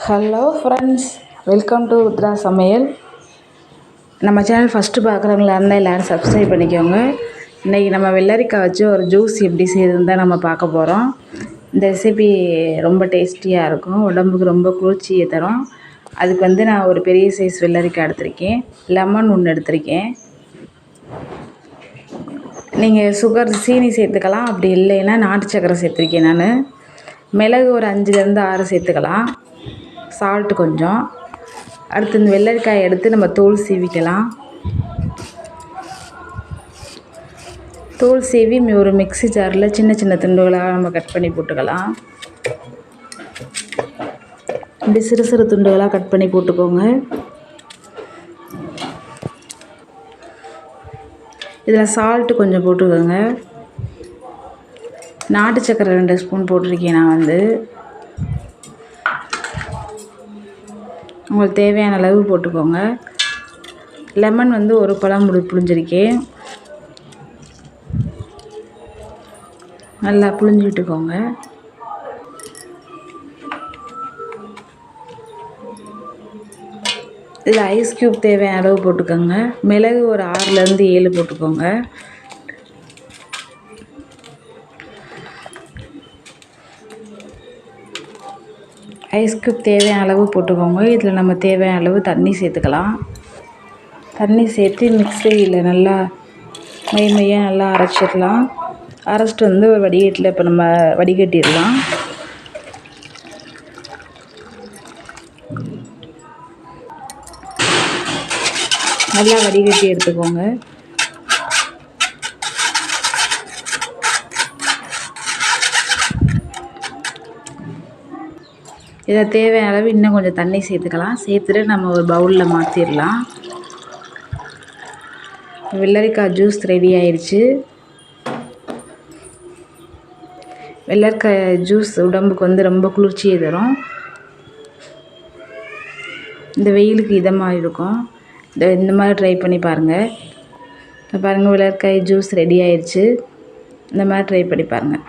Hello friends, welcome to Uthra சமையல். நம்ம channel first பார்க்குறவங்களா இருந்தால் எல்லோரும் சப்ஸ்கிரைப் பண்ணிக்கோங்க. இன்றைக்கி நம்ம வெள்ளரிக்காய் வச்சு ஒரு ஜூஸ் எப்படி செய்யுதுன்னு தான் நம்ம பார்க்க போகிறோம். இந்த ரெசிபி ரொம்ப டேஸ்டியாக இருக்கும், உடம்புக்கு ரொம்ப குளிர்ச்சியை தரும். அதுக்கு நான் ஒரு பெரிய சைஸ் வெள்ளரிக்காய் எடுத்திருக்கேன், லெமன் ஒன்று எடுத்திருக்கேன். நீங்கள் சுகர் சீனி சேர்த்துக்கலாம், அப்படி இல்லைன்னா நாட்டு சக்கரை சேர்த்துருக்கேன். நான் மிளகு ஒரு 5லேருந்து 6 சேர்த்துக்கலாம், சால்ட்டு கொஞ்சம். அடுத்து இந்த வெள்ளரிக்காயை எடுத்து நம்ம தோல் சீவிக்கலாம். தோல் சீவி ஒரு மிக்ஸி ஜாரில் சின்ன சின்ன துண்டுகளாக நம்ம கட் பண்ணி போட்டுக்கலாம். இப்படி சிறு சிறு துண்டுகளாக கட் பண்ணி போட்டுக்கோங்க. இதில் சால்ட்டு கொஞ்சம் போட்டுக்கோங்க. நாட்டு சக்கரை 2 ஸ்பூன் போட்டிருக்கேன். நான் உங்களுக்கு தேவையான அளவு போட்டுக்கோங்க. லெமன் ஒரு பழம் புழிஞ்சிருக்கேன், நல்லா புழிஞ்சு விட்டுக்கோங்க. இதில் ஐஸ் க்யூப் தேவையான அளவு போட்டுக்கோங்க. மிளகு ஒரு 6லேருந்து 7 போட்டுக்கோங்க. ஐஸ் க்யூப் தேவையான அளவு போட்டுக்கோங்க. இதில் நம்ம தேவையான அளவு தண்ணி சேர்த்துக்கலாம். தண்ணி சேர்த்து மிக்ஸியில் நல்லா மையாக நல்லா அரைச்சிடலாம். அரைச்சிட்டு ஒரு வடிகட்டில் இப்போ நம்ம வடிகட்டிடலாம். நல்லா வடிகட்டி எடுத்துக்கோங்க. இதை தேவையான அளவு இன்னும் கொஞ்சம் தண்ணி சேர்த்துக்கலாம். சேர்த்துட்டு நம்ம ஒரு பவுலில் மாற்றிடலாம். வெள்ளரிக்காய் ஜூஸ் ரெடி ஆயிடுச்சு. வெள்ளரிக்காய் ஜூஸ் உடம்புக்கு ரொம்ப குளிர்ச்சியை தரும். இந்த வெயிலுக்கு இதமாக இருக்கும். இந்த மாதிரி ட்ரை பண்ணி பாருங்கள். பாருங்கள், வெள்ளரிக்காய் ஜூஸ் ரெடி ஆயிடுச்சு. இந்த மாதிரி ட்ரை பண்ணி பாருங்கள்.